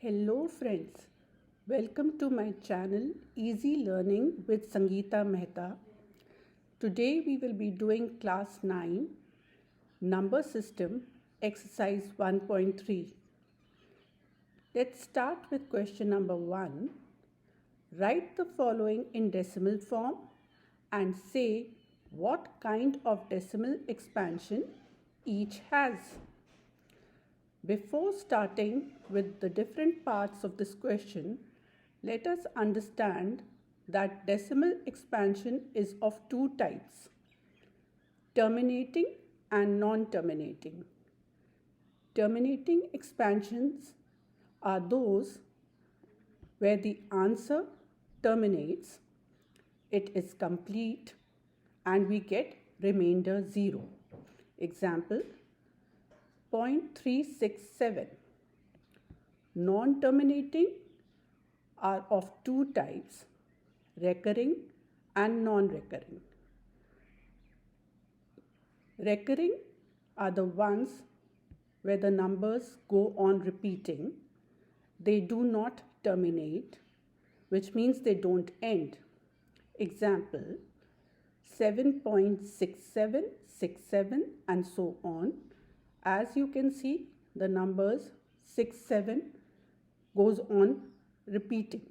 Hello friends, welcome to my channel Easy Learning with Sangeeta Mehta. Today we will be doing class 9 number system exercise 1.3. Let's start with question number 1. Write the following in decimal form and say what kind of decimal expansion each has. Before starting with the different parts of this question, let us understand that decimal expansion is of two types, terminating and non-terminating. Terminating expansions are those where the answer terminates, it is complete, and we get remainder 0. Example, 0.367. Non-terminating are of two types, recurring and non-recurring. Recurring are the ones where the numbers go on repeating. They do not terminate, which means they don't end. Example, 7.6767 and so on. As you can see, the numbers 67 goes on repeating.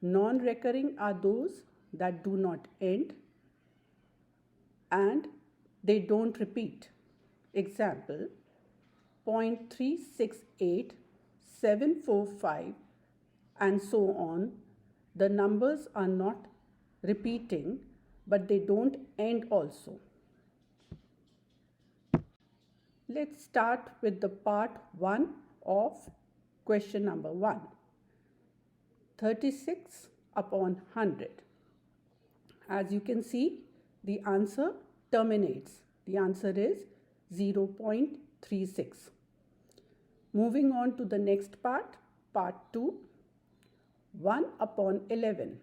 Non-recurring are those that do not end and they don't repeat. Example, 0.368, 745 and so on. The numbers are not repeating, but they don't end also. Let's start with the part 1 of question number 1. 36 upon 100. As you can see, the answer terminates. The answer is 0.36. Moving on to the next part, part 2. 1 upon 11.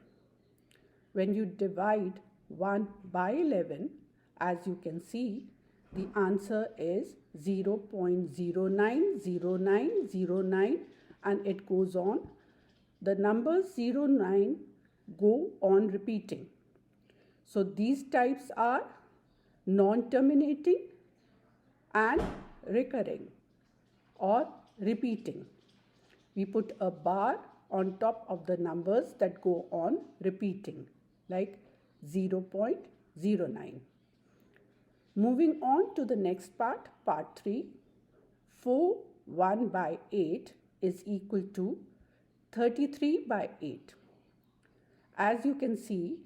When you divide 1 by 11, as you can see, the answer is 0.090909 and it goes on. The numbers 09 go on repeating. So these types are non-terminating and recurring or repeating. We put a bar on top of the numbers that go on repeating, like 0.09. Moving on to the next part, part 3. 4 1 by 8 is equal to 33 by 8. As you can see,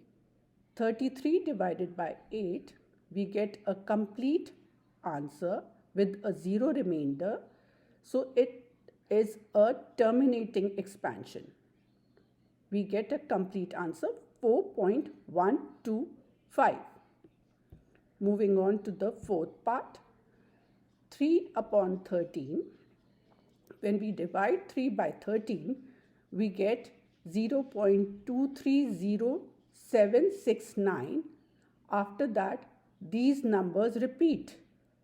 33 divided by 8, we get a complete answer with a 0 remainder. So it is a terminating expansion. We get a complete answer 4.125. Moving on to the fourth part, 3 upon 13. When we divide 3 by 13, we get 0.230769. After that, these numbers repeat.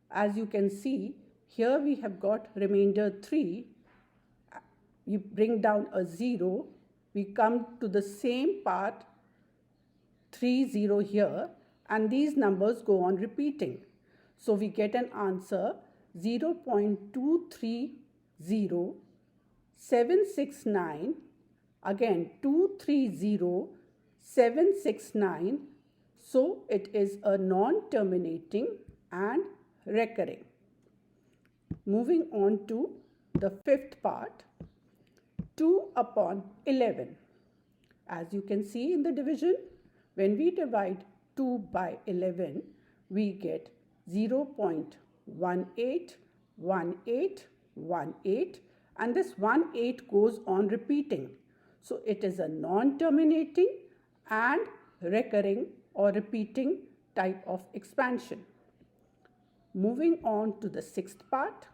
As you can see, here we have got remainder 3. You bring down a 0. We come to the same part, 30 here. And these numbers go on repeating. So we get an answer 0.230769. Again 230769. So it is a non-terminating and recurring. Moving on to the fifth part, 2 upon 11. As you can see in the division, when we divide 2 by 11, we get 0.181818 and this 18 goes on repeating. So it is a non-terminating and recurring or repeating type of expansion. Moving on to the sixth part,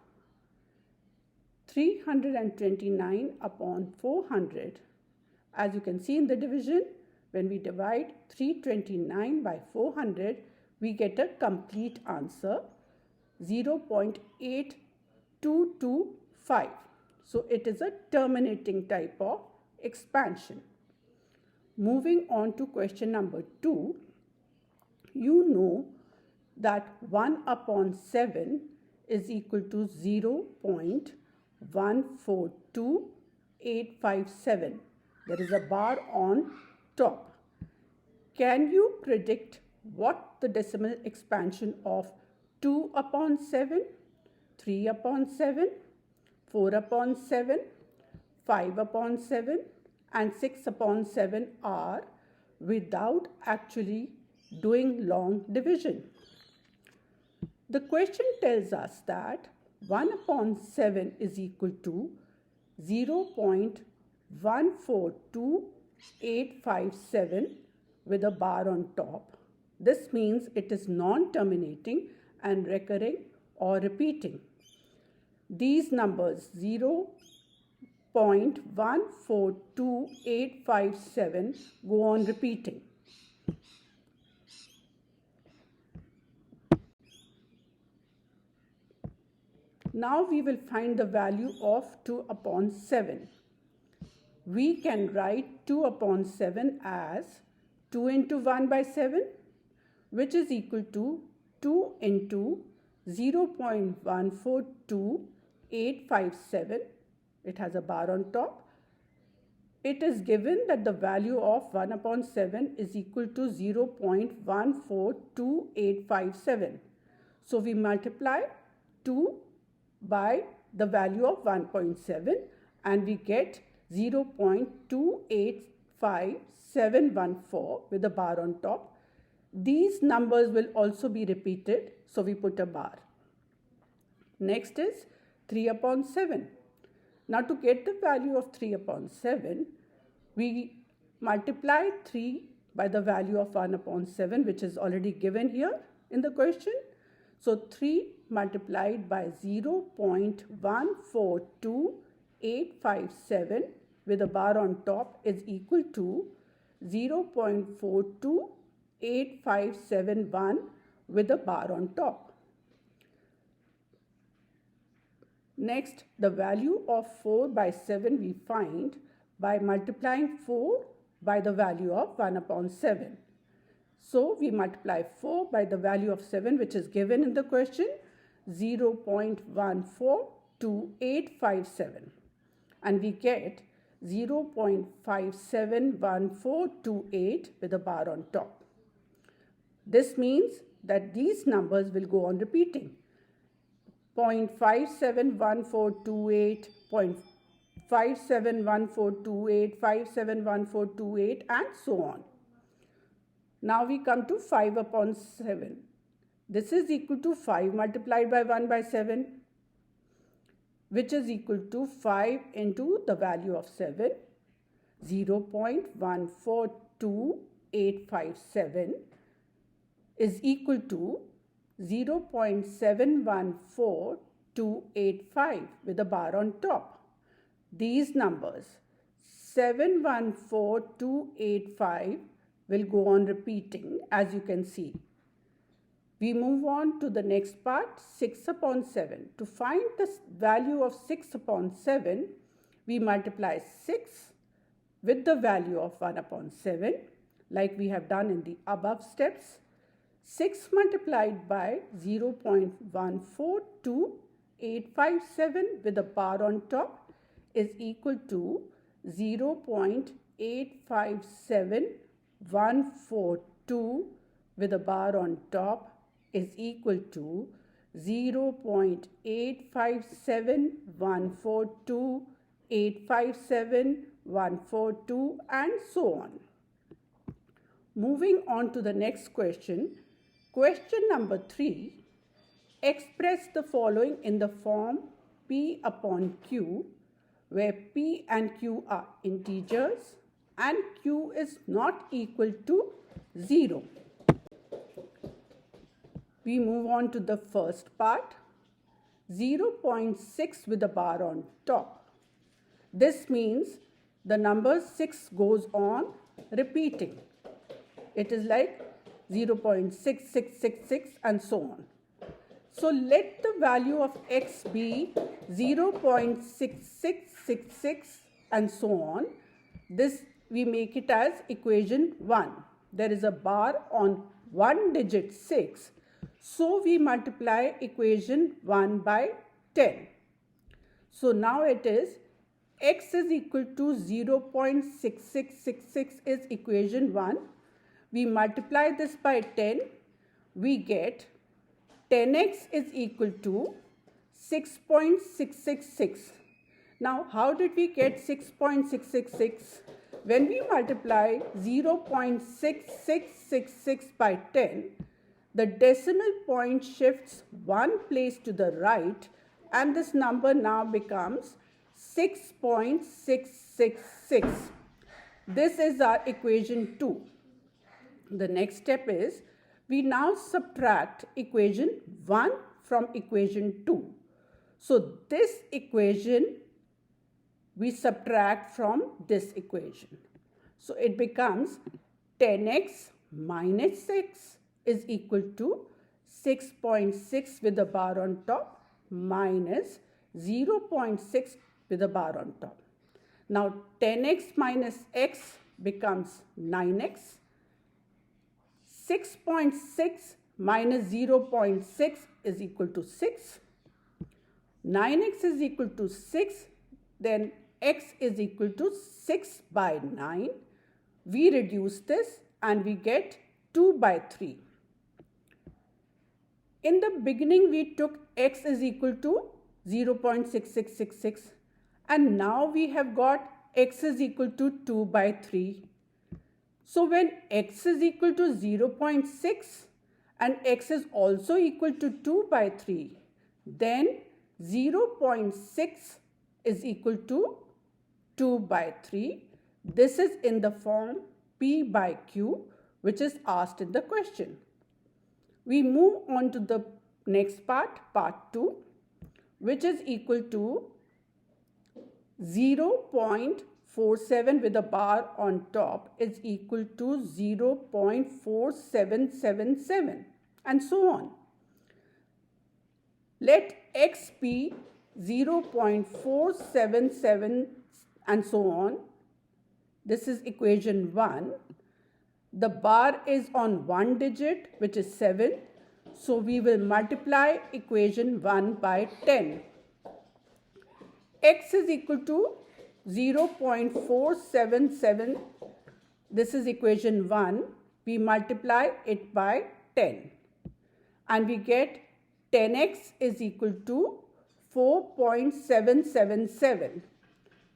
329 upon 400. As you can see in the division, when we divide 329 by 400, we get a complete answer 0.8225. So it is a terminating type of expansion. Moving on to question number 2, you know that 1 upon 7 is equal to 0.142857. There is a bar on top. Can you predict what the decimal expansion of 2 upon 7, 3 upon 7, 4 upon 7, 5 upon 7 and 6 upon 7 are without actually doing long division? The question tells us that 1 upon 7 is equal to 0.142857 with a bar on top. This means it is non-terminating and recurring or repeating. These numbers 0.142857 go on repeating. Now we will find the value of 2 upon 7. We can write 2 upon 7 as 2 into 1 by 7, which is equal to 2 into 0.142857. It has a bar on top. It is given that the value of 1 upon 7 is equal to 0.142857. So we multiply 2 by the value of 1.7 and we get 0.285714 with a bar on top. These numbers will also be repeated, so we put a bar. Next is 3 upon 7. Now to get the value of 3 upon 7, we multiply 3 by the value of 1 upon 7, which is already given here in the question. So 3 multiplied by 0.142857 with a bar on top is equal to 0.428571 with a bar on top. Next, the value of 4 by 7 we find by multiplying 4 by the value of 1 upon 7. So we multiply 4 by the value of 7, which is given in the question, 0.142857, and we get 0.571428 with a bar on top. This means that these numbers will go on repeating. 0.571428, 0.571428, 571428 and so on. Now we come to 5 upon 7. This is equal to 5 multiplied by 1 by 7, which is equal to 5 into the value of 7, 0.142857 is equal to 0.714285 with a bar on top. These numbers 714285 will go on repeating, as you can see. We move on to the next part, 6 upon 7. To find the value of 6 upon 7, we multiply 6 with the value of 1 upon 7, like we have done in the above steps. 6 multiplied by 0.142857 with a bar on top is equal to 0.857142 with a bar on top is equal to 0.857142, 857142 and so on. Moving on to the next question. Question number 3. Express the following in the form P upon Q, where P and Q are integers and Q is not equal to 0. We move on to the first part, 0.6 with a bar on top. This means the number 6 goes on repeating. It is like 0.6666 and so on. So let the value of x be 0.6666 and so on. This we make it as equation 1. There is a bar on one digit 6. So we multiply equation 1 by 10. So now it is x is equal to 0.6666 is equation 1. We multiply this by 10. We get 10x is equal to 6.666. Now, how did we get 6.666? When we multiply 0.6666 by 10, the decimal point shifts one place to the right and this number now becomes 6.666. This is our equation 2. The next step is we now subtract equation 1 from equation 2. So this equation we subtract from this equation. So it becomes 10x minus 6 is equal to 6.6 with a bar on top minus 0.6 with a bar on top. Now 10x minus x becomes 9x. 6.6 minus 0.6 is equal to 6. 9x is equal to 6. Then x is equal to 6 by 9. We reduce this and we get 2 by 3. In the beginning, we took x is equal to 0.6666 and now we have got x is equal to 2 by 3. So when x is equal to 0.6 and x is also equal to 2 by 3, then 0.6 is equal to 2 by 3. This is in the form P by Q, which is asked in the question. We move on to the next part, part 2, which is equal to 0.47 with a bar on top is equal to 0.4777 and so on. Let x be 0.477 and so on. This is equation 1. The bar is on one digit, which is 7. So we will multiply equation 1 by 10. X is equal to 0.477. This is equation 1. We multiply it by 10. And we get 10x is equal to 4.777.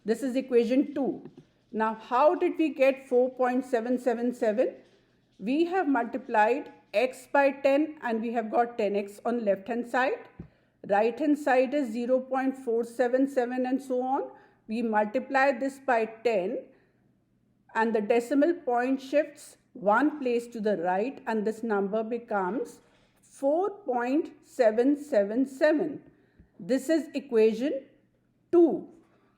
This is equation 2. Now, how did we get 4.777? We have multiplied x by 10 and we have got 10x on left hand side. Right hand side is 0.477 and so on. We multiply this by 10 and the decimal point shifts one place to the right and this number becomes 4.777. This is equation 2.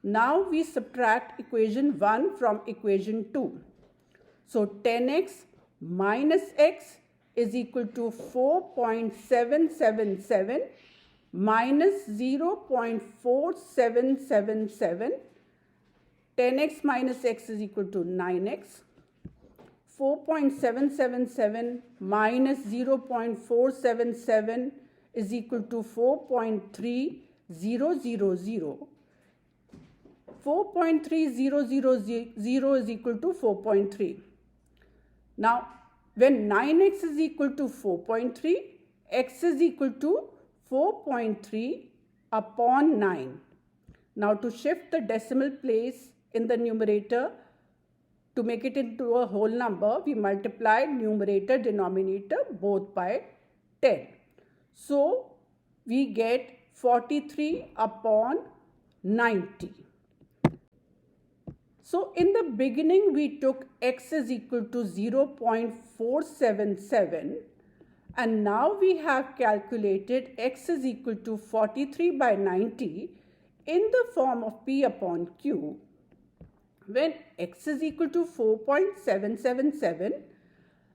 Now we subtract equation 1 from equation 2. So 10x minus x is equal to 4.777 minus 0.4777. 10x minus x is equal to 9x. 4.777 minus 0.477 is equal to 4.3000. 4.3000 is equal to 4.3. Now, when 9x is equal to 4.3, x is equal to 4.3 upon 9. Now, to shift the decimal place in the numerator, to make it into a whole number, we multiply numerator, denominator both by 10. So, we get 43 upon 90. So, in the beginning, we took x is equal to 0.477 and now we have calculated x is equal to 43 by 90 in the form of P upon Q. When x is equal to 4.777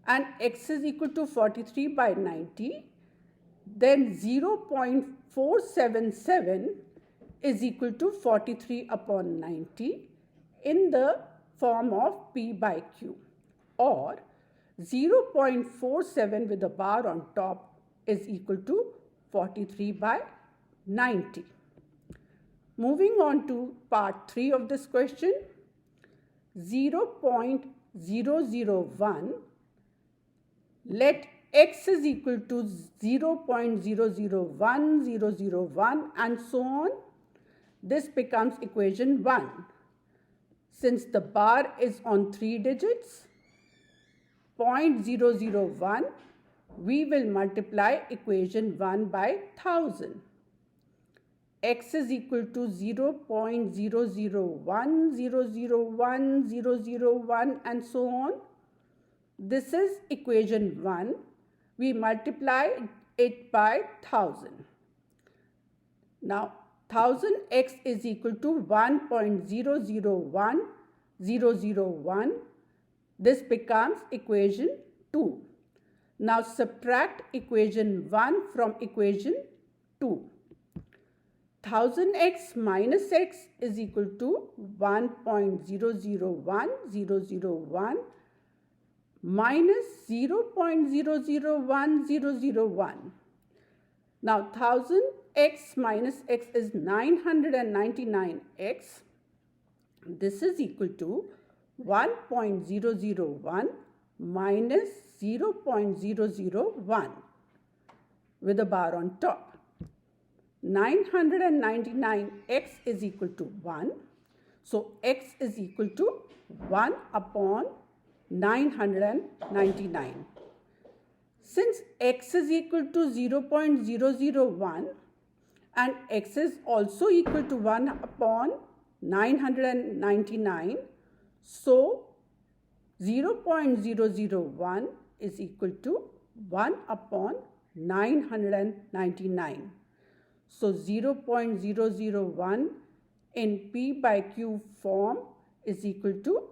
and x is equal to 43 by 90, then 0.477 is equal to 43 upon 90 in the form of P by Q, or 0.47 with a bar on top is equal to 43 by 90. Moving on to part 3 of this question, 0.001, let x is equal to 0.001001 and so on. This becomes equation 1. Since the bar is on 3 digits, 0.001, we will multiply equation 1 by 1000. X is equal to 0.001001001 and so on. This is equation 1. We multiply it by 1000. Now 1000x is equal to 1.001001. This becomes equation 2. Now subtract equation 1 from equation 2. 1000x minus x is equal to 1.001001 minus 0.001001. Now 1000x minus x is 999x. This is equal to 1.001 minus 0.001 with a bar on top. 999x is equal to 1. So x is equal to 1 upon 999. Since x is equal to 0.001 and x is also equal to 1 upon 999, so 0.001 is equal to 1 upon 999. So 0.001 in P by Q form is equal to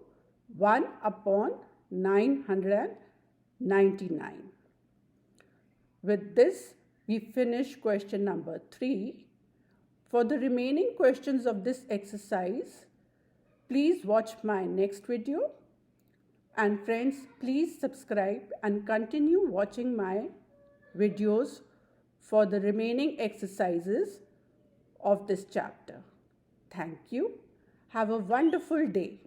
1 upon 999. With this, we finish question number 3. For the remaining questions of this exercise, please watch my next video. And friends, please subscribe and continue watching my videos for the remaining exercises of this chapter. Thank you. Have a wonderful day.